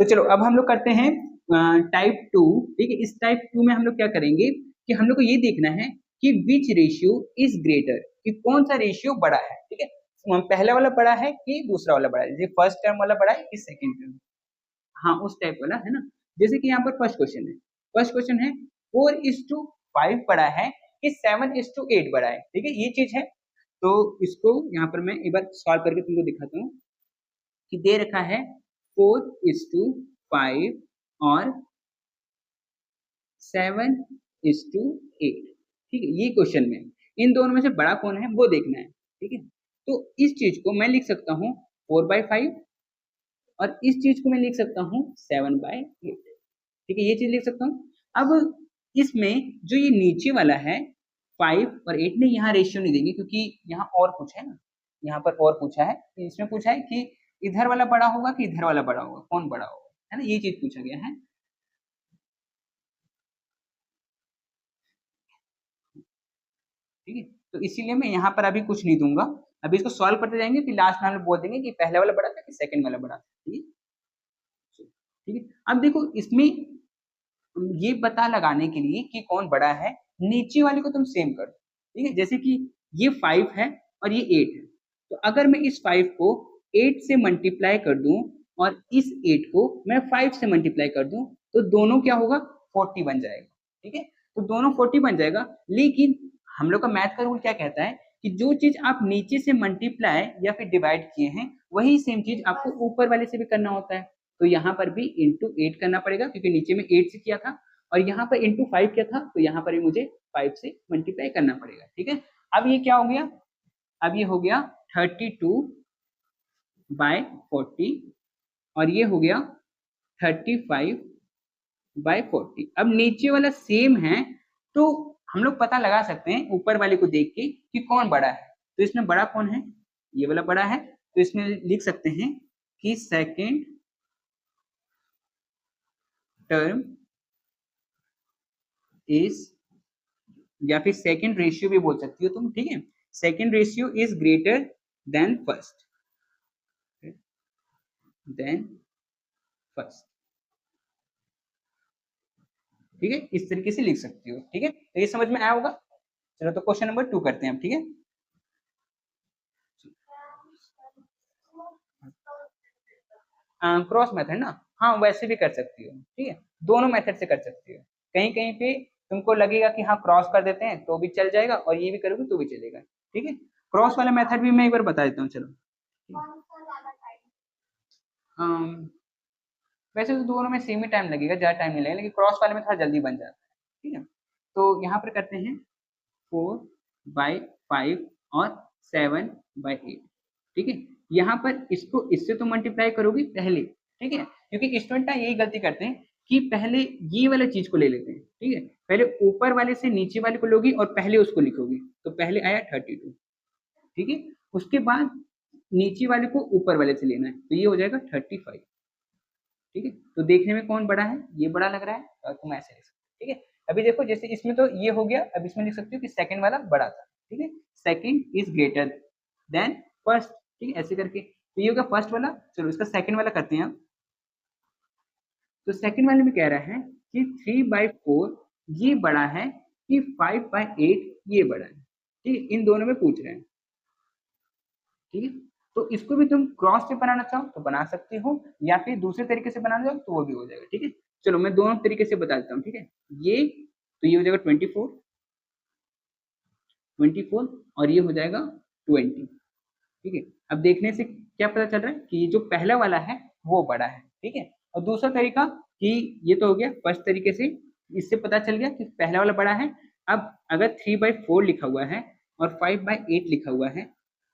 तो चलो अब हम लोग करते हैं टाइप टू। ठीक है, इस टाइप टू में हम लोग क्या करेंगे कि हम लोग को ये देखना है कि विच रेशियो इज ग्रेटर, कि कौन सा रेशियो बड़ा है। ठीक है, पहला वाला बड़ा है कि दूसरा वाला बड़ा है, जैसे फर्स्ट टर्म वाला बड़ा है कि सेकंड टर्म। हाँ, उस टाइप वाला है ना। जैसे कि यहाँ पर फर्स्ट क्वेश्चन है, फर्स्ट क्वेश्चन है 4:5 बड़ा है कि 7:8 बड़ा है। ठीक है, ये चीज है। तो इसको यहाँ पर मैं एक बार सॉल्व करके तुमको दिखाता हूँ कि दे रखा है 4:5 और 7:8। ठीक है, ये क्वेश्चन में इन दोनों में से बड़ा कौन है वो देखना है। ठीक है, तो इस चीज को मैं लिख सकता हूँ 4/5 और इस चीज को मैं लिख सकता हूँ 7/8। ठीक है, ये चीज लिख सकता हूँ। अब इसमें जो ये नीचे वाला है 5 और 8 में यहाँ रेशियो नहीं देंगे, क्योंकि यहाँ और कुछ है ना, यहाँ पर और पूछा है, इसमें पूछा है कि इधर वाला बड़ा होगा कि इधर वाला बड़ा होगा, कौन बड़ा होगा, है ना, ये चीज पूछा गया है। ठीक है, तो इसीलिए मैं यहाँ पर अभी कुछ नहीं दूंगा, अभी इसको सॉल्व करते जाएंगे, फिर लास्ट में हम लोग बोल देंगे कि पहला वाला बड़ा था कि सेकंड वाला बड़ा था। ठीक है, ठीक है। अब देखो इसमें ये पता लगाने के लिए कि कौन बड़ा है, नीचे वाले को तुम सेम कर दो। ठीक है, जैसे कि ये 5 है और ये 8 है, तो अगर मैं इस 5 को 8 से मल्टीप्लाई कर दूं और इस 8 को मैं 5 से मल्टीप्लाई कर दूं, तो दोनों क्या होगा, 40 बन जाएगा। ठीक है, तो दोनों 40 बन जाएगा। लेकिन हम लोग का मैथ का रूल क्या कहता है कि जो चीज आप नीचे से मल्टीप्लाई या फिर डिवाइड किए हैं, वही सेम चीज आपको ऊपर वाले से भी करना होता है। तो यहाँ पर भी इंटू 8 करना पड़ेगा, क्योंकि नीचे में 8 से किया था, और यहाँ पर इंटू 5 किया था, तो यहाँ पर भी मुझे 5 से मल्टीप्लाई करना पड़ेगा। ठीक है, अब ये क्या हो गया, अब ये हो गया 32/40 और ये हो गया 35/40। अब नीचे वाला सेम है, तो हम लोग पता लगा सकते हैं ऊपर वाले को देख के कि कौन बड़ा है। तो इसमें बड़ा कौन है, ये वाला बड़ा है, तो इसमें लिख सकते हैं कि सेकेंड टर्म इज, या फिर सेकेंड रेशियो भी बोल सकती हो तुम। ठीक है, second ratio is greater than first, then first. ठीक है, इस तरीके से लिख सकती हो। ठीक है, तो ये समझ में आया होगा। चलो तो क्वेश्चन नंबर 2 करते हैं हम। ठीक है, क्रॉस मेथड ना, हाँ वैसे भी कर सकती हो। ठीक है, दोनों मेथड से कर सकती हो। कहीं कहीं पे तुमको लगेगा कि हाँ क्रॉस कर देते हैं तो भी चल जाएगा, और ये भी करोगे तो भी चलेगा। ठीक है, क्रॉस वाला मेथड भी मैं एक बार बता देता हूँ। चलो, वैसे तो दोनों में सेम ही टाइम लगेगा, ज़्यादा टाइम नहीं लगेगा, लेकिन क्रॉस वाले में थोड़ा जल्दी बन जाता है। ठीक है, तो यहाँ पर करते हैं 4/5 और 7/8। ठीक है, यहाँ पर इसको इससे तो मल्टीप्लाई करोगे पहले। ठीक है, क्योंकि स्टूडेंट ना यही गलती करते हैं कि पहले ये वाला चीज को ले लेते हैं। ठीक है, पहले ऊपर वाले से नीचे वाले को लोगी और पहले उसको लिखोगे, तो पहले आया 32। ठीक है, उसके बाद नीचे वाले को ऊपर वाले से लेना है, तो ये हो जाएगा 35। ठीक है, तो देखने में कौन बड़ा है, ये बड़ा लग रहा है, और तुम ऐसे लिख सकते हो। ठीक है, अभी देखो जैसे इसमें तो ये हो गया, अब इसमें लिख सकते हो कि सेकंड वाला बड़ा था। ठीक है, second is greater than first. ठीक है, ऐसे करके तो ये होगा फर्स्ट वाला। चलो इसका सेकंड वाला करते हैं अब। तो सेकंड वाले में कह रहा है कि 3/4 ये बड़ा है कि 5/8 ये बड़ा है। ठीक है, इन दोनों में पूछ रहे हैं। ठीक है, तो इसको भी तुम क्रॉस से बनाना चाहो तो बना सकते हो, या फिर दूसरे तरीके से बनाना चाहो तो वो भी हो जाएगा। ठीक है, चलो मैं दोनों तरीके से बता देता हूँ। ठीक है, ये तो ये हो जाएगा 24 और ये हो जाएगा 20। ठीक है, अब देखने से क्या पता चल रहा है कि जो पहला वाला है वो बड़ा है। ठीक है, और दूसरा तरीका कि ये तो हो गया फर्स्ट तरीके से, इससे पता चल गया कि पहला वाला बड़ा है। अब अगर 3/4 लिखा हुआ है और 5/8 लिखा हुआ है,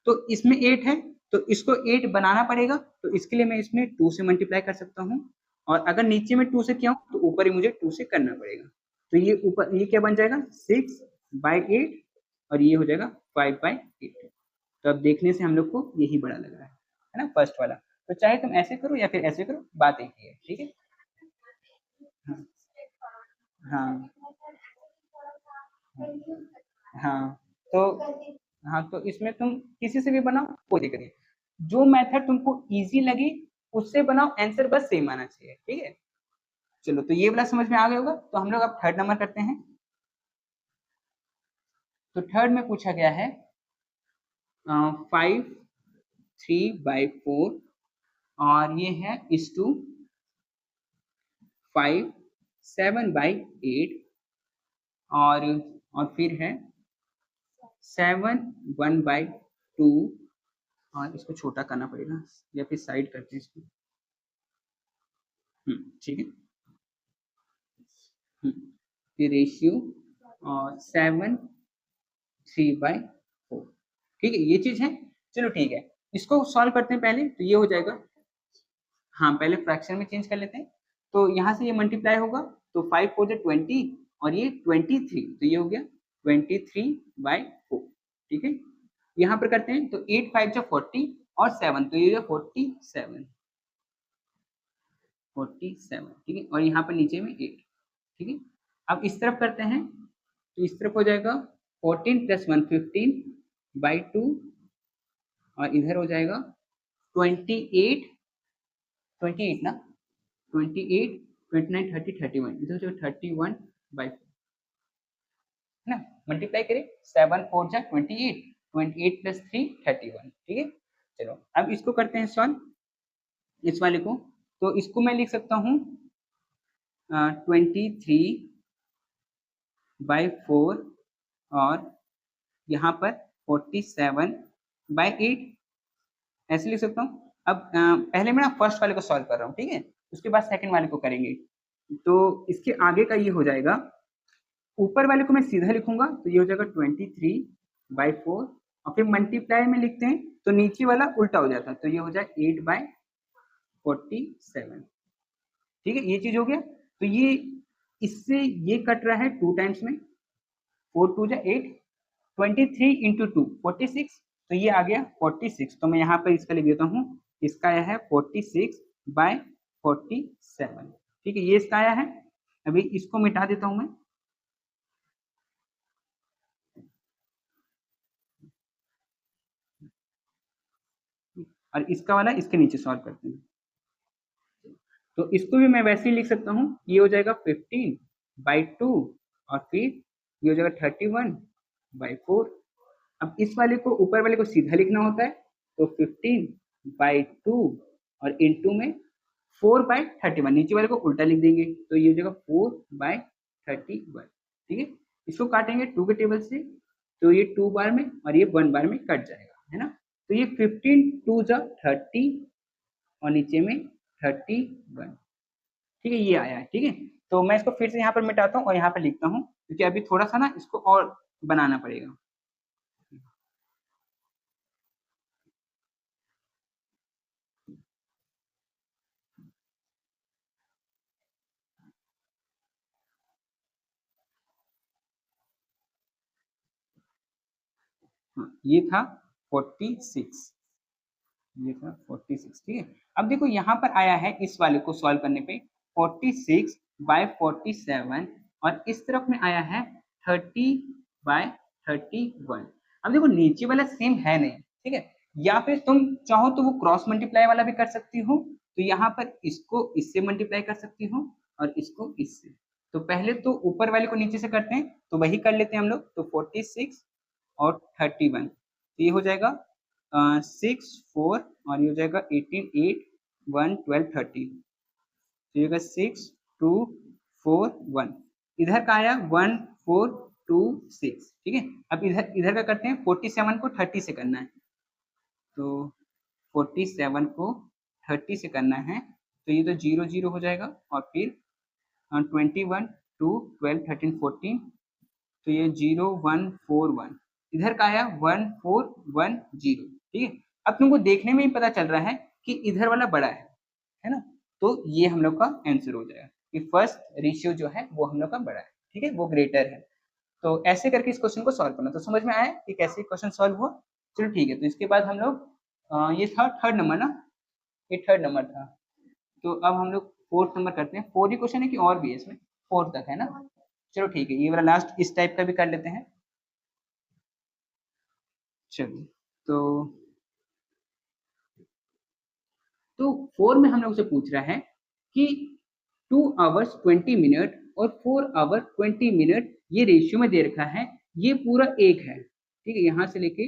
तो इसमें 8 है, तो इसको 8 बनाना पड़ेगा, तो इसके लिए मैं इसमें 2 से मल्टीप्लाई कर सकता हूँ, और अगर नीचे में 2 से किया हूँ तो ऊपर ही मुझे 2 से करना पड़ेगा। तो ये ऊपर ये क्या बन जाएगा 6/8 और ये हो जाएगा 5/8। तो अब देखने से हम लोग को यही बड़ा लग रहा है ना, फर्स्ट वाला। तो चाहे तुम ऐसे करो या फिर ऐसे करो, बात एक ही है। ठीक है, हाँ हाँ हाँ, तो हाँ, तो इसमें तुम किसी से भी बनाओ, कोई दिक्कत नहीं। जो मेथड तुमको इजी लगे उससे बनाओ, आंसर बस सेम आना चाहिए, ठीक है। चलो तो ये वाला समझ में आ गया होगा। तो हम लोग अब थर्ड नंबर करते हैं। तो थर्ड में पूछा गया है 5/3/4 और ये है इस टू 5 7/8 और फिर है 7 1/2 और इसको छोटा करना पड़ेगा या फिर साइड करते हैं इसको। ठीक है। ये रेशियो और 7/3/4, ठीक है, ये चीज है। चलो ठीक है, इसको सॉल्व करते हैं पहले। तो ये हो जाएगा, हाँ पहले फ्रैक्शन में चेंज कर लेते हैं। तो यहाँ से ये मल्टीप्लाई होगा, तो 5 4 जा 20 और ये 23, तो ये हो गया 23/4, ठीक है। यहाँ पर करते हैं तो 8 5 जा 40 और 7, तो ये हो गया 47, ठीक है। और यहाँ पर नीचे में 8, ठीक है। अब इस तरफ करते हैं, तो इस तरफ हो जाएगा 14 + 1 15/2 और इधर हो जाएगा 28 ना, 28 29 30 31, इधर जो 31/4 है ना। मल्टीप्लाई करें, 7 4 जा 28, 28 + 3 31, ठीक है। चलो अब इसको करते हैं सॉल्व, इस वाले को। तो इसको मैं लिख सकता हूँ 23/4 और यहाँ पर 47/8 ऐसे लिख सकता हूँ। अब पहले मैं ना फर्स्ट वाले को सॉल्व कर रहा हूँ, ठीक है, उसके बाद सेकंड वाले को करेंगे। तो इसके आगे का ये हो जाएगा, ऊपर वाले को मैं सीधा लिखूंगा तो ये हो जाएगा 23/4 और फिर मल्टीप्लाई में लिखते हैं तो नीचे वाला उल्टा हो जाता है, तो ये हो जाए 8/47, ठीक है। ये चीज हो गया। तो ये इससे ये कट रहा है 2 टाइम्स में, 4 2 जा 8, 23 × 2 46, तो ये आ गया 46। तो मैं यहाँ पर इसका लिख देता हूँ, इसका आया है 46/47, ठीक है, ये इसका आया है। अभी इसको मिटा देता हूँ मैं। और इसका वाला इसके नीचे सॉल्व करते हैं। तो इसको भी मैं वैसे ही लिख सकता हूँ, ये हो जाएगा 15/2 और फिर ये हो जाएगा 31/4। अब इस वाले को, ऊपर वाले को सीधा लिखना होता है, तो 15/2 और इंटू में 4/31, नीचे वाले को उल्टा लिख देंगे, तो ये हो जाएगा 4/31, ठीक है। इसको काटेंगे 2 के टेबल से, तो ये 2 बार में और ये 1 बार में कट जाएगा, है ना। तो ये 15 2 जा 30 और नीचे में 31, ठीक है, ये आया है, ठीक है। तो मैं इसको फिर से यहाँ पर मिटाता हूँ और यहाँ पर लिखता हूँ, क्योंकि अभी थोड़ा सा ना इसको और बनाना पड़ेगा। ये था 46, ये था 46, ठीक है। अब देखो यहाँ पर आया है इस वाले को सॉल्व करने पे 46/47 और इस तरफ में आया है 30/31। अब देखो नीचे वाला सेम है नहीं, ठीक है। या फिर तुम चाहो तो वो क्रॉस मल्टीप्लाई वाला भी कर सकती हो, तो यहाँ पर इसको इससे मल्टीप्लाई कर सकती हो और इसको इससे। तो पहले तो ऊपर वाले को नीचे से करते हैं, तो वही कर लेते हैं हम लोग। तो 46 और 31, तो ये हो जाएगा 6 4 और ये हो जाएगा 18 8 1 12 13, तो ये 6 2 4 1, इधर का आया 1 4 2 6, ठीक है। अब इधर इधर का करते हैं, 47 को 30 से करना है, तो 47 को 30 से करना है, तो ये तो 0 0 हो जाएगा और फिर 21 2 12 13 14, तो ये 0 1 4 1, इधर का आया 1 4 1 0, ठीक है। अब तुमको देखने में ही पता चल रहा है कि इधर वाला बड़ा है ना। तो ये हम लोग का आंसर हो जाएगा कि फर्स्ट रेशियो जो है वो हम लोग का बड़ा है, ठीक है, वो ग्रेटर है। तो ऐसे करके इस क्वेश्चन को सॉल्व करना। तो समझ में आया कि कैसे क्वेश्चन सॉल्व हुआ। चलो ठीक है, तो इसके बाद हम लोग ये था थर्ड नंबर ना, ये थर्ड नंबर था। तो अब हम लोग फोर्थ नंबर करते हैं। 4 ही क्वेश्चन है कि और भी है इसमें, फोर्थ तक है ना। चलो ठीक है, ये वाला लास्ट इस टाइप का भी कर लेते हैं। चलिए, तो तो 4 में हम लोग से पूछ रहा है कि 2 आवर्स 20 मिनट और 4 आवर 20 मिनट ये रेशियो में दे रखा है, ये पूरा एक है, ठीक है, यहाँ से लेके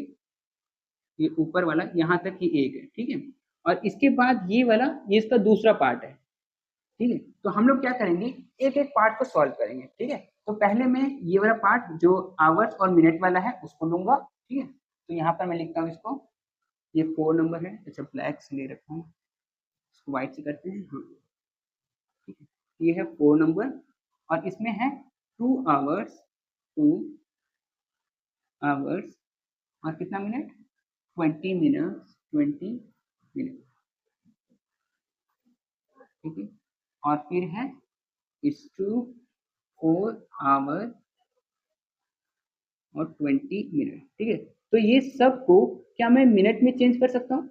ये ऊपर वाला यहाँ तक ही एक है, ठीक है, और इसके बाद ये वाला ये इसका दूसरा पार्ट है, ठीक है। तो हम लोग क्या करेंगे, एक एक पार्ट को सॉल्व करेंगे, ठीक है। तो पहले मैं ये वाला पार्ट जो आवर्स और मिनट वाला है उसको लूंगा, ठीक है। तो यहाँ पर मैं लिखता हूँ इसको, ये 4 नंबर है, अच्छा ब्लैक से ले रखा हूँ, इसको व्हाइट से करते हैं, हाँ ठीक है। ये है 4 नंबर और इसमें है 2 आवर्स 2 आवर्स और कितना मिनट 20 मिनट 20 मिनट, ठीक है। और फिर है इस 2 4 आवर और 20 मिनट, ठीक है। तो ये सबको क्या मैं मिनट में चेंज कर सकता हूँ,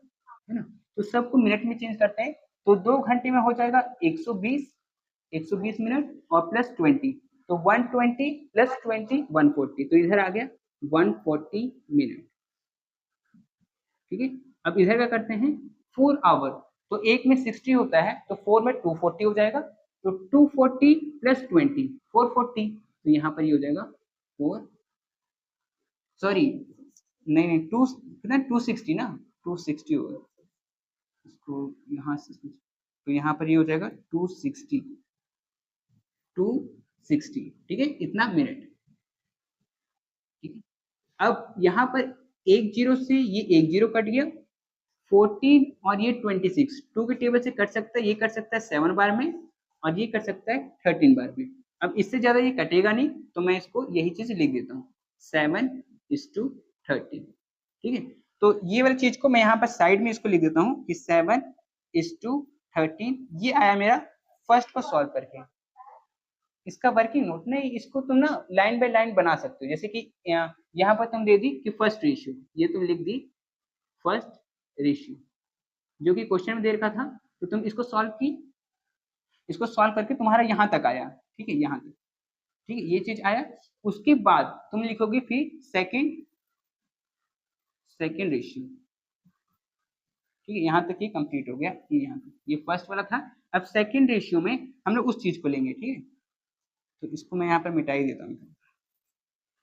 है ना। तो सबको मिनट में चेंज करते हैं, तो 2 घंटे में हो जाएगा 120 मिनट और प्लस 20, तो 120 प्लस 20 140, तो इधर आ गया 140 मिनट, ठीक है। अब इधर क्या करते हैं 4 आवर, तो एक में 60 होता है तो 4 में 240 हो जाएगा, तो 240 प्लस 20 440, तो यहाँ पर ये हो जाएगा 4 सॉरी नहीं नहीं 2 कितना 260 ना 260 होगा, इसको यहाँ से तो यहाँ पर ये हो जाएगा 260, ठीक है, इतना मिनट, ठीक है। अब यहाँ पर एक जीरो से ये एक जीरो कट गया, 14 और ये 26 टू के टेबल से कट सकता है, ये कट सकता है 7 बार में और ये कट सकता है 13 बार में। अब इससे ज्यादा ये कटेगा नहीं, तो मैं इसको यही चीज लिख देता हूँ 7:13, ठीक है। तो ये वाली चीज को मैं यहाँ पर साइड में इसको लिख देता हूँ कि 7:13, ये आया मेरा फर्स्ट को सॉल्व करके। इसका वर्किंग नोट नहीं, इसको तुम ना लाइन बाय लाइन बना सकते हो, जैसे कि यहाँ पर तुम दे दी कि फर्स्ट रेशियो, ये तुम लिख दी फर्स्ट रेशियो जो कि क्वेश्चन में दे रखा था, तो तुम इसको सॉल्व की, इसको सॉल्व करके तुम्हारा यहाँ तक आया, ठीक है, यहाँ तक, ठीक है, ये चीज आया। उसके बाद तुम लिखोगे फिर सेकेंड रेशियो, ठीक है, यहाँ तक ये कंप्लीट हो गया, ये यहाँ तक, ये फर्स्ट वाला था। अब सेकेंड रेशियो में हम लोग उस चीज को लेंगे, ठीक है, तो इसको मैं यहाँ पर मिटा ही देता हूँ,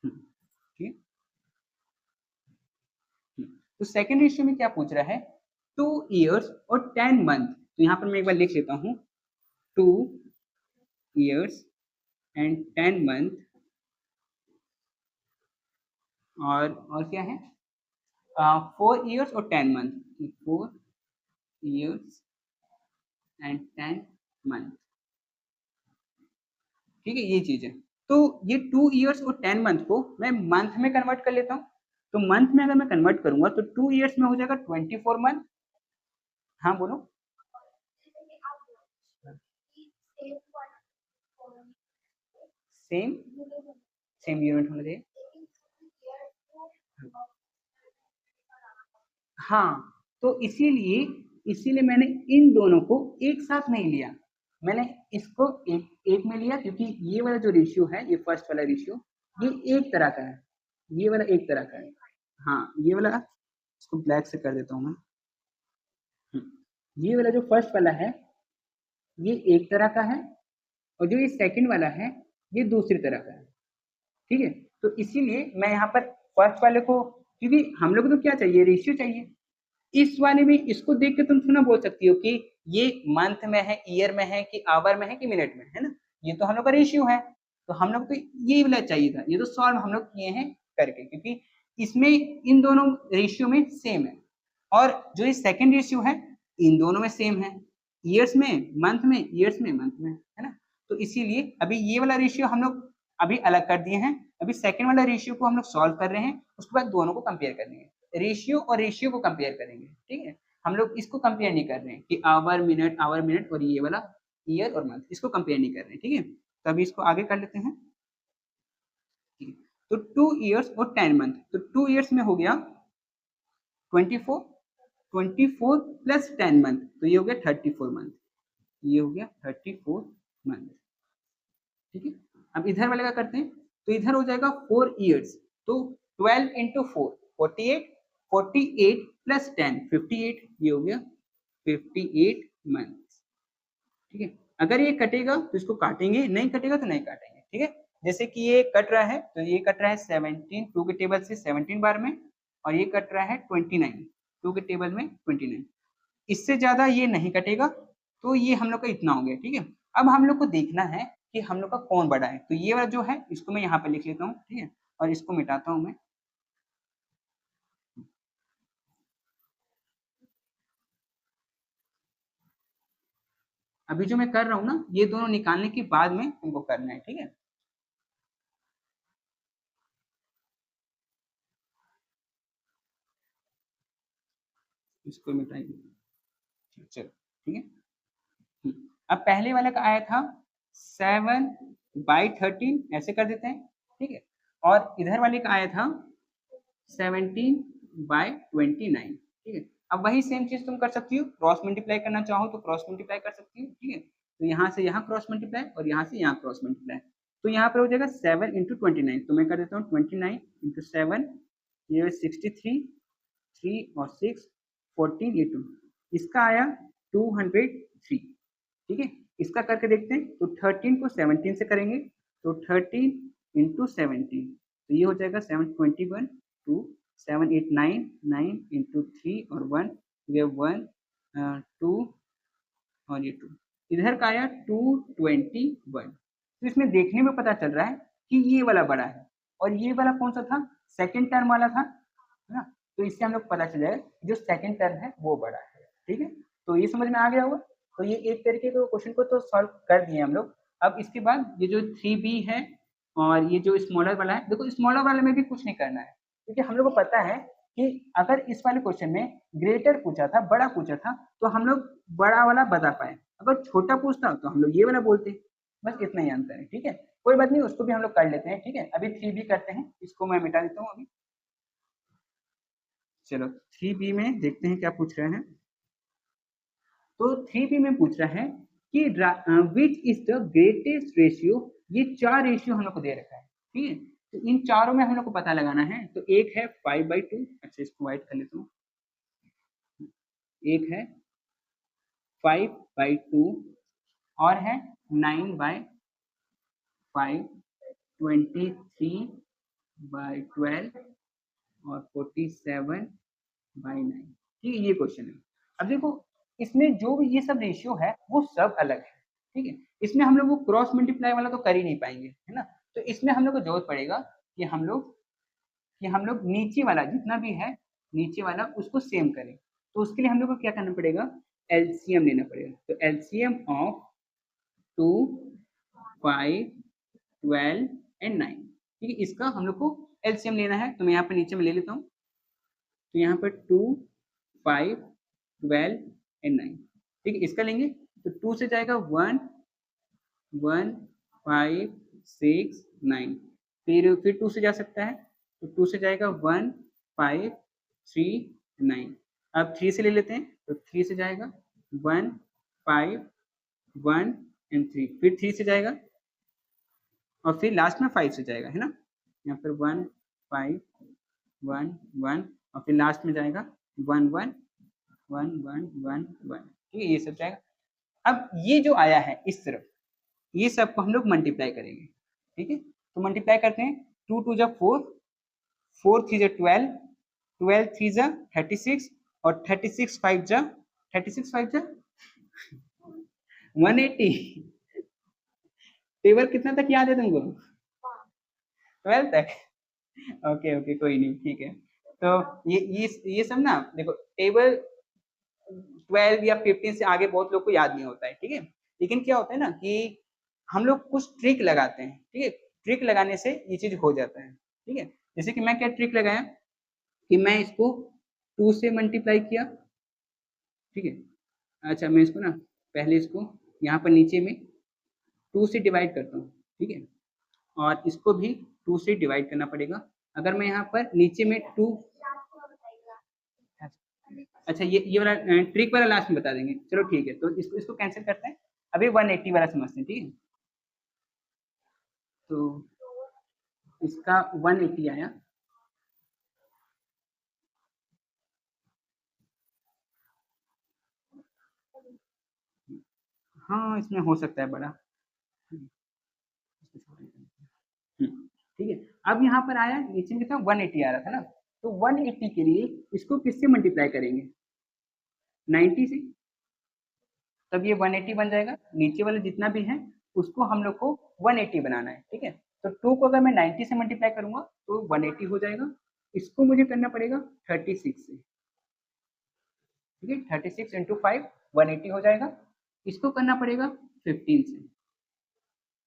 ठीक है। तो सेकेंड रेशियो में क्या पूछ रहा है 2 इयर्स और 10 मंथ, तो यहाँ पर मैं एक बार लिख लेता हूँ 2 इयर्स एंड 10 मंथ, और क्या है 4 इयर्स और 10 मंथ, 4 इयर्स एंड 10 मंथ, ठीक है, ये चीज है। तो ये 2 इयर्स और 10 मंथ को मैं मंथ में कन्वर्ट कर लेता हूँ, तो मंथ में अगर मैं कन्वर्ट करूंगा तो 2 इयर्स में हो जाएगा 24 मंथ, हाँ बोलो, सेम सेम यूनिट होना चाहिए, हाँ। तो इसीलिए मैंने इन दोनों को एक साथ नहीं लिया, मैंने इसको एक एक में लिया, क्योंकि ये वाला जो रेशियो है, ये फर्स्ट वाला रेशियो, ये एक तरह का है, ये वाला एक तरह का है, हाँ ये वाला, इसको ब्लैक से कर देता हूँ मैं, ये वाला जो फर्स्ट वाला है ये एक तरह का है, और जो ये सेकंड वाला है ये दूसरी तरह का है, ठीक है। तो इसीलिए मैं यहाँ पर फर्स्ट वाले को, क्योंकि हम लोग को तो क्या चाहिए, रेशियो चाहिए, इस वाले में इसको देख के तुम थोड़ा बोल सकती हो कि ये मंथ में है, ईयर में है, कि आवर में है, कि मिनट में है ना, ये तो हम लोग का रेशियो है, तो हम लोग को ये वाला चाहिए था, ये तो सॉल्व हम लोग किए हैं करके, क्योंकि इसमें इन दोनों रेशियो में सेम है, और जो ये सेकंड रेशियो है इन दोनों में सेम है, ईयर्स में मंथ में, ईयर्स में मंथ में, है ना। तो इसीलिए अभी ये वाला रेशियो हम लोग अभी अलग कर दिए हैं, अभी सेकंड वाला रेशियो को हम लोग सॉल्व कर रहे हैं, उसके बाद दोनों को कंपेयर करेंगे, रेशियो और रेशियो को कंपेयर करेंगे, ठीक है। हम लोग इसको कंपेयर नहीं कर रहे हैं कि आवर मिनट और ये वाला ईयर और मंथ, इसको कंपेयर नहीं कर रहे हैं, ठीक है। तो अभी इसको आगे कर लेते हैं, ठीक है। तो 2 इयर्स और 10 मंथ, तो 2 इयर्स में हो गया 24, 24 प्लस 10 मंथ, तो ये हो गया 34 मंथ, ये हो गया 34 मंथ, ठीक है। अब इधर वाले का करते हैं, तो इधर हो जाएगा 4 इयर्स, तो 12 इंटू 4 48, 48 प्लस 10 58, ये हो गया 58 मंथ्स। ठीक है, अगर ये कटेगा तो इसको काटेंगे, नहीं कटेगा तो नहीं काटेंगे। ठीक है, जैसे कि ये कट रहा है तो ये कट रहा है 17 2 के टेबल से 17 बार में, और ये कट रहा है 29 2 के टेबल में 29। इससे ज्यादा ये नहीं कटेगा, तो ये हम लोग का इतना हो गया। ठीक है, अब हम लोग को देखना है कि हम लोग का कौन बड़ा है, तो ये वाला जो है इसको मैं यहाँ पर लिख लेता हूँ। ठीक है, और इसको मिटाता हूँ मैं। अभी जो मैं कर रहा हूँ ना, ये दोनों निकालने के बाद में तुमको करना है। ठीक है, इसको मिटाइए। चलो ठीक है। अब पहले वाले का आया था 7/13, ऐसे कर देते हैं। ठीक है, और इधर वाले का आया था 17/29। ठीक है, अब वही सेम चीज तुम कर सकती हो, क्रॉस मल्टीप्लाई करना चाहो तो क्रॉस मल्टीप्लाई कर सकती हो। ठीक है, तो यहाँ से यहाँ क्रॉस मल्टीप्लाई और यहाँ से यहाँ क्रॉस मल्टीप्लाई, तो यहाँ पर हो जाएगा 7 × 29। तो मैं कर देता हूँ 29 × 7, ये 63, 3 और 6 14, ये 2, इसका आया 203। ठीक है, इसका करके देखते हैं, तो 13 को 17 से करेंगे, तो 13 × 17, तो ये हो जाएगा 721 2 7 8 9 9 × 3 और 1, ये 1 2 और ये 2, इधर का आया 221। तो इसमें देखने में पता चल रहा है कि ये वाला बड़ा है, और ये वाला कौन सा था, सेकेंड टर्म वाला था, है ना। तो इससे हम लोग पता चल जाएगा जो सेकेंड टर्म है वो बड़ा है। ठीक है, तो ये समझ में आ गया होगा। तो ये एक तरीके के क्वेश्चन को तो सॉल्व कर दिए हम लोग। अब इसके बाद ये जो 3b है और ये जो स्मॉलर वाला है, देखो स्मॉलर वाले में भी कुछ नहीं करना है, क्योंकि हम लोग को पता है कि अगर इस वाले क्वेश्चन में ग्रेटर पूछा था, बड़ा पूछा था, तो हम लोग बड़ा वाला बता पाए, अगर छोटा पूछता तो हम लोग ये वाला बोलते। बस इतना ही अंतर है। ठीक है, कोई बात नहीं, उसको भी हम लोग कर लेते हैं। ठीक है, अभी 3b करते हैं, इसको मैं मिटा देता हूँ अभी। चलो 3b में देखते हैं क्या पूछ रहे हैं। तो 3b में पूछ रहा है कि which is the greatest ratio, ये 4 रेशियो हम लोग को दे रखा है। ठीक है, तो इन चारों में हम लोग को पता लगाना है। तो एक है 5/2, अच्छा इसको वाइट कर लेता हूँ, एक है 5/2 और है 9/5, 23/12 और 47/9। ठीक है, ये क्वेश्चन है। अब देखो इसमें जो भी ये सब रेशियो है वो सब अलग है। ठीक है, इसमें हम लोग वो क्रॉस मल्टीप्लाई वाला तो कर ही नहीं पाएंगे, है ना। तो इसमें हम लोग को जरूरत पड़ेगा कि हम लोग नीचे वाला जितना भी है, नीचे वाला उसको सेम करें। तो उसके लिए हम लोग को क्या करना पड़ेगा, एलसीएम लेना पड़ेगा। तो एलसीएम ऑफ 2 5 12 एंड 9। ठीक है, इसका हम लोग को एलसीएम लेना है, तो मैं यहाँ पर नीचे में ले लेता हूँ। तो यहाँ पर 2 5 12 एंड 9। ठीक है, इसका लेंगे तो 2 से जाएगा 1 1 5 6 9, फिर 2 से जा सकता है, तो 2 से जाएगा 1 5 3 9। अब 3 से ले लेते हैं, तो 3 से जाएगा 1 5 1 एंड 3, फिर 3 से जाएगा और फिर लास्ट में 5 से जाएगा, है ना। यहाँ पर 1 5 1 1 और फिर लास्ट में जाएगा 1 1 1 1 1 1। ठीक है, ये सब जाएगा। अब ये जो आया है इस तरफ, ये सबको हम लोग मल्टीप्लाई करेंगे। ठीक है, तो मल्टीप्लाई करते हैं, 2 2 जा 4, 4 3 जा 12, 12 3 जा 36 और 36 5 जा 180। टेबल कितना तक याद है तुमको, 12 तक? ओके ओके, कोई नहीं, ठीक है। तो ये सब ना देखो, टेबल 12 या 15 से आगे बहुत लोग को याद नहीं होता है। ठीक है, लेकिन क्या होता है ना कि हम लोग कुछ ट्रिक लगाते हैं। ठीक है, ट्रिक लगाने से ये चीज हो जाता है। ठीक है, जैसे कि मैं क्या ट्रिक लगाया कि मैं इसको 2 से मल्टीप्लाई किया। ठीक है, अच्छा मैं इसको ना पहले इसको यहाँ पर नीचे में 2 से डिवाइड करता हूँ। ठीक है, और इसको भी 2 से डिवाइड करना पड़ेगा। अगर मैं यहाँ पर नीचे में 2, अच्छा ये वाला ट्रिक वाला लास्ट में बता देंगे। चलो ठीक है, तो इसको इसको कैंसिल करते हैं, अभी 180 वाला समझते हैं। ठीक है, तो इसका 180 आया। हाँ इसमें हो सकता है बड़ा। ठीक है। अब यहाँ पर आया नीचे में था 180 आ रहा था ना, तो 180 के लिए इसको किससे मल्टीप्लाई करेंगे, 90 से, तब ये 180 बन जाएगा। नीचे वाला जितना भी है उसको हम लोग को 180 बनाना है, ठीक है। तो 2 को अगर मैं 90 से मल्टीप्लाई करूंगा तो 180 हो जाएगा। इसको मुझे करना पड़ेगा 36 से, ठीक है। 36 इंटू 5 180 हो जाएगा। इसको करना पड़ेगा 15 से,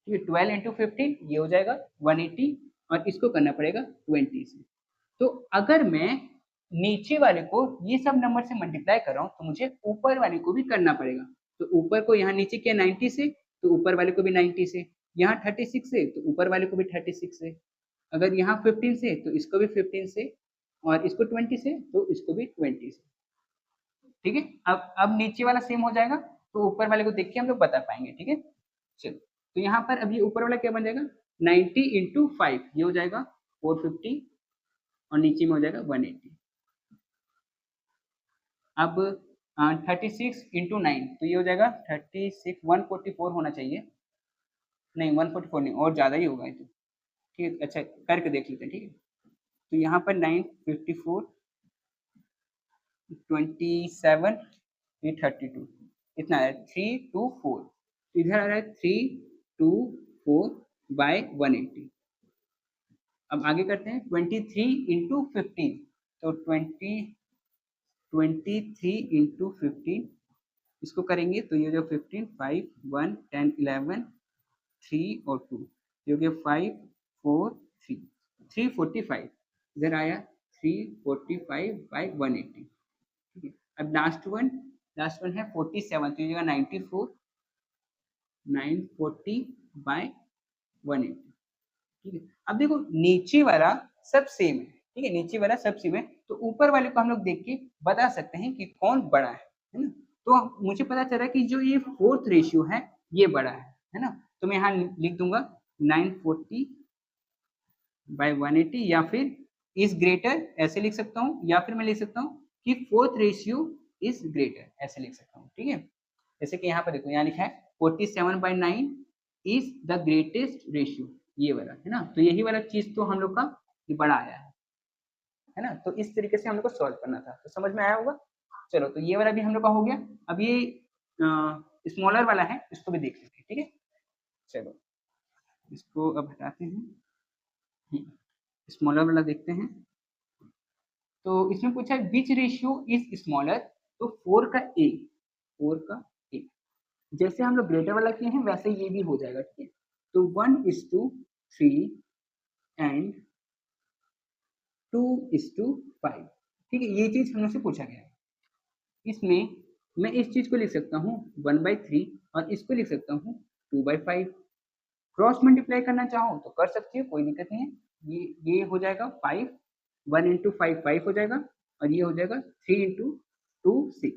ठीक है। 12 इंटू 15 ये हो जाएगा 180, और इसको करना पड़ेगा 20 से। तो अगर मैं नीचे वाले को ये सब नंबर से मल्टीप्लाई कर रहा हूँ तो मुझे ऊपर वाले को भी करना पड़ेगा। तो ऊपर को यहाँ नीचे किया 90 से, तो ऊपर वाले को भी 90 से, यहाँ 36 से तो ऊपर वाले को भी 36 से, अगर यहाँ 15 से तो इसको भी 15 से, और इसको 20 से तो इसको भी 20 से, ठीक है। अब नीचे वाला सेम हो जाएगा तो ऊपर वाले को देख के हम लोग बता पाएंगे, ठीक है। चलो, तो यहाँ पर अभी ऊपर वाला क्या बन जाएगा, 90 इंटू 5 ये हो जाएगा 450, और नीचे में हो जाएगा 180। अब 36 इंटू 9 तो ये हो जाएगा 36, 144 होना चाहिए, नहीं 144 नहीं, और ज़्यादा ही होगा ये तो, ठीक है। अच्छा करके देख लेते हैं, ठीक है। तो यहाँ पर 9, 54, 27, ये 32, इतना है 324, इधर आ रहा है 324 बाय 180। अब आगे करते हैं 23 इंटू 15, तो 23 इंटू 15 इसको करेंगे तो ये जो 15, 5, 1, 10, 11, 3 और 2, ये हो गया 5, 4, 3, 345, इधर आया 345 बाई 180, ठीक है। अब लास्ट वन है 47, तो ये जगह 94, 940 बाय 180, ठीक है। अब देखो नीचे वाला सब सेम है, ठीक है, नीचे वाला सब सेम है, तो ऊपर वाले को हम लोग देख के बता सकते हैं कि कौन बड़ा है ना। तो मुझे पता चला कि जो ये फोर्थ रेशियो है ये बड़ा है ना। तो मैं यहाँ लिख दूंगा 940 बाय 180, या फिर इज ग्रेटर ऐसे लिख सकता हूँ, या फिर मैं लिख सकता हूँ कि फोर्थ रेशियो इज ग्रेटर, ऐसे लिख सकता हूँ, ठीक है। जैसे कि यहाँ पर देखो, यहाँ लिखा है 47/9 इज द ग्रेटेस्ट रेशियो, ये वाला है ना। तो यही वाला चीज तो हम लोग का ये बड़ा आया है ना। तो इस तरीके से हम लोग को सॉल्व करना था, तो समझ में आया होगा। चलो, तो ये वाला भी हम लोग का हो गया। अब ये स्मॉलर वाला है, इसको भी देख लेते हैं, ठीक है। चलो इसको अब हटाते हैं, स्मॉलर वाला देखते हैं। तो इसमें पूछा है विच रेशियो इज स्मॉलर, तो 4 का ए, 4 का ए, जैसे हम लोग ग्रेटर वाला किए हैं वैसे ये भी हो जाएगा, ठीक है। तो 1:3 एंड 2:5, ठीक है। ये चीज हम लोग से पूछा गया है। इसमें मैं इस चीज को लिख सकता हूँ 1/3, और इसको लिख सकता हूँ 2/5। क्रॉस मल्टीप्लाई करना चाहो तो कर सकती हो, कोई दिक्कत नहीं है। ये हो जाएगा 5, 1 इंटू 5 5 हो जाएगा, और ये हो जाएगा 3 इंटू 2 6।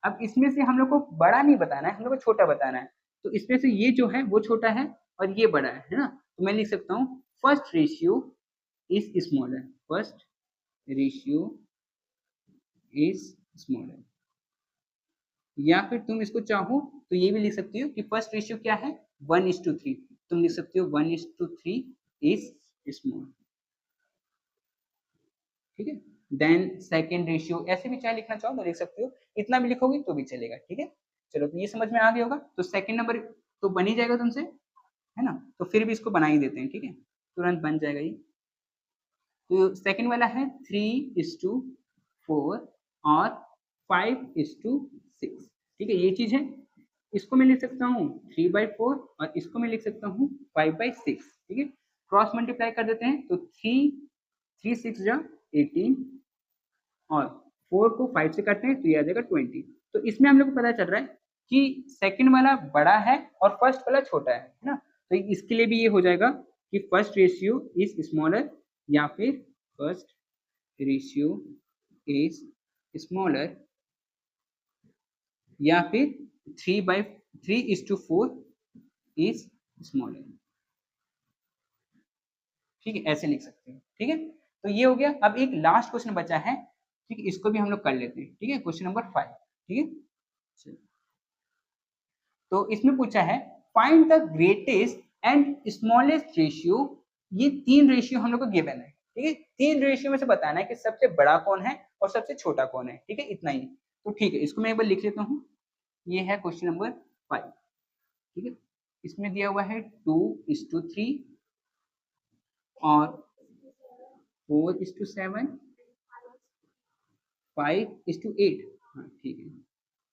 अब इसमें से हम लोग को बड़ा नहीं बताना है, हम लोग को छोटा बताना है। तो इसमें से ये जो है वो छोटा है और ये बड़ा है ना। तो मैं लिख सकता हूँ first ratio is smaller, first ratio is smaller. या फिर तुम इसको चाहो तो ये भी लिख सकती हो कि फर्स्ट रेशियो क्या है 1:3, तुम लिख सकते हो 1:3 इज स्मॉल, ठीक है। देन सेकेंड रेशियो, ऐसे भी चाहे लिखना चाहो तो लिख सकते हो, इतना भी लिखोगे तो भी चलेगा, ठीक है। चलो, तो ये समझ में आ गया होगा। तो सेकेंड नंबर तो बन ही जाएगा तुमसे, है ना। तो फिर भी इसको बना ही देते हैं, ठीक है, तुरंत बन जाएगा ये। तो सेकेंड वाला है 3:4 और 5:6, ठीक है, ये चीज है। इसको मैं लिख सकता हूँ 3/4, और इसको मैं लिख सकता हूँ 5/6, ठीक है। क्रॉस मल्टीप्लाई कर देते हैं तो 3 6 जा 18, और 4 को 5 से करते हैं तो ये आ जाएगा 20। तो इसमें हम लोग को पता चल रहा है कि सेकंड वाला बड़ा है और फर्स्ट वाला छोटा है ना। तो इसके लिए भी ये हो जाएगा कि फर्स्ट रेशियो इज स्मॉलर, या फिर फर्स्ट रेशियो इज स्मॉलर, या फिर 3/4 इज स्मॉलर, ठीक है, ऐसे लिख सकते हो, ठीक है। तो ये हो गया। अब एक लास्ट क्वेश्चन बचा है, ठीक है, इसको भी हम लोग कर लेते हैं, ठीक है, क्वेश्चन नंबर 5, ठीक है। तो इसमें पूछा है find the greatest and smallest ratio. ये 3 रेशियो हम लोग को गिवन है, ठीक है। 3 रेशियो में से बताना है कि सबसे बड़ा कौन है और सबसे छोटा कौन है, ठीक है, इतना ही। तो ठीक है, इसको मैं एक बार लिख लेता हूँ। ये है क्वेश्चन नंबर 5, ठीक है। इसमें दिया हुआ है 2:3 और 4:7, 5:8। हाँ ठीक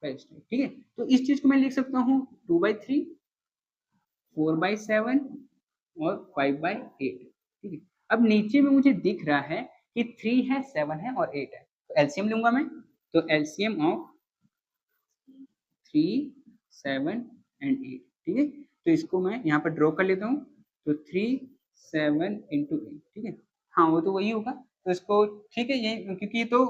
है, ठीक है। तो इस चीज को मैं लिख सकता हूँ 2/3, 4/7 और 5/8, ठीक है। अब नीचे में मुझे दिख रहा है कि 3 है, 7 है और 8 है, तो एलसीएम लूंगा मैं। तो एलसीएम ऑफ 3, 7 एंड 8, ठीक है। तो इसको मैं यहाँ पर ड्रॉ कर लेता हूँ। तो 3, 7 इंटू 8, ठीक है। हाँ वो तो वही होगा। तो इसको ठीक है, ये क्योंकि ये तो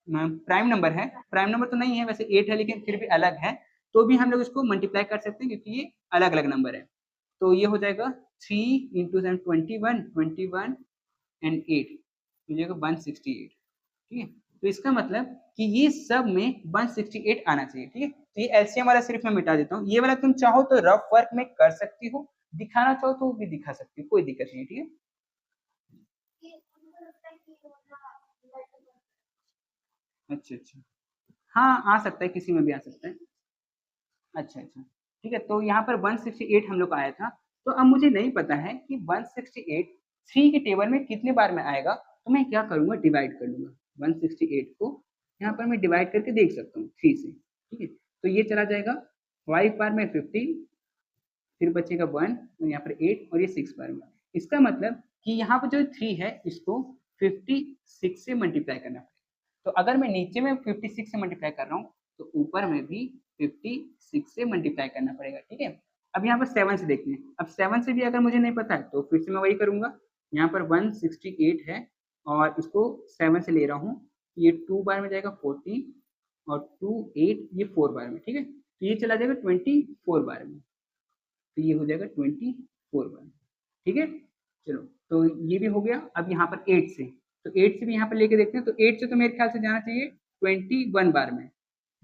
प्राइम नंबर है, प्राइम नंबर तो नहीं है वैसे, 8 है लेकिन फिर भी अलग है, तो भी हम लोग इसको मल्टीप्लाई कर सकते हैं क्योंकि ये अलग अलग नंबर है। तो ये हो जाएगा 3 इंटू 21, 21 एंड 8 हो जाएगा 168, ठीक है। तो इसका मतलब कि ये सब में 168 आना चाहिए, ठीक है। तो ये एलसीएम वाला सिर्फ मैं मिटा देता हूँ। ये वाला तुम चाहो तो रफ वर्क में कर सकती हो, दिखाना चाहो तो भी दिखा सकती हो, कोई दिक्कत नहीं, ठीक है। अच्छा अच्छा, हाँ आ सकता है, किसी में भी आ सकता है। अच्छा अच्छा, ठीक है। तो यहाँ पर 168 हम लोग आया था। तो अब मुझे नहीं पता है कि 168 3 के टेबल में कितने बार में आएगा, तो मैं क्या करूँगा, डिवाइड कर लूँगा 168 को। यहाँ पर मैं डिवाइड करके देख सकता हूँ 3 से, ठीक है। तो ये चला जाएगा 5 बार में 15, फिर बचेगा 1 और यहाँ पर 8 और ये 6 बार में। इसका मतलब कि यहाँ पर जो 3 है इसको 56 से मल्टीप्लाई करना पड़ेगा। तो अगर मैं नीचे में 56 से मल्टीप्लाई कर रहा हूँ तो ऊपर में भी 56 से मल्टीप्लाई करना पड़ेगा, ठीक है। अब यहाँ पर 7 से देखते हैं। अब 7 से भी अगर मुझे नहीं पता है तो फिर से मैं वही करूँगा। यहाँ पर 168 है और इसको 7 से ले रहा हूँ, ये 2 बार में जाएगा 14 और 2 8 ये 4 बार में, ठीक है। तो ये चला जाएगा 24 बार में, तो ये हो जाएगा 24 बार, ठीक है। चलो, तो ये भी हो गया। अब यहाँ पर 8 से, तो 8 से भी यहाँ पर लेके देखते हैं। तो 8 से तो मेरे ख्याल से जाना चाहिए 21 बार में, है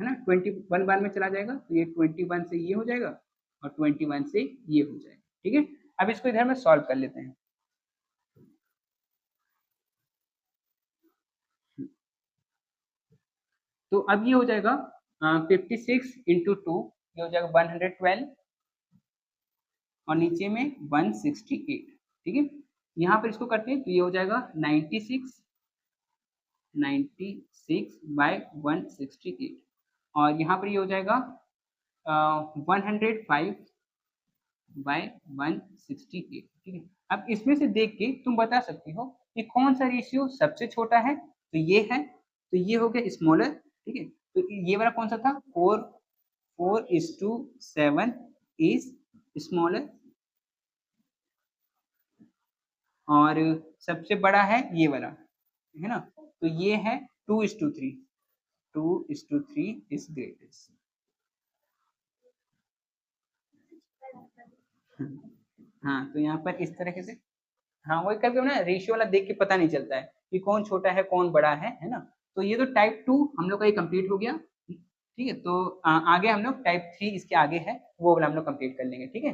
ना। 21 बार में चला जाएगा, तो ये 21 से ये हो जाएगा और 21 से ये हो जाएगा, ठीक है। अब इसको इधर में सॉल्व कर लेते हैं। तो अब ये हो जाएगा 56 इंटू 2, ये हो जाएगा 112 और नीचे में 168, ठीक है। यहाँ पर इसको करते हैं तो ये हो जाएगा 96 बाय 168 और यहाँ पर ये हो जाएगा 105 बाय 168, ठीक है। अब इसमें से देख के तुम बता सकती हो कि कौन सा रेशियो सबसे छोटा है। तो ये है, तो ये हो गया स्मॉलर, ठीक है। तो ये वाला कौन सा था, 4:7 इज स्मॉलर और सबसे बड़ा है ये वाला, है ना। तो ये है 2:3, 2:3 इज ग्रेटेस्ट। हाँ तो यहाँ पर इस तरीके से, हाँ वही कभी ना रेशियो वाला देख के पता नहीं चलता है कि कौन छोटा है कौन बड़ा है ना। तो ये तो टाइप 2 हम लोग का ये कंप्लीट हो गया, ठीक है। तो आगे हम लोग टाइप 3 इसके आगे है, वो वाला हम लोग कंप्लीट कर लेंगे, ठीक है।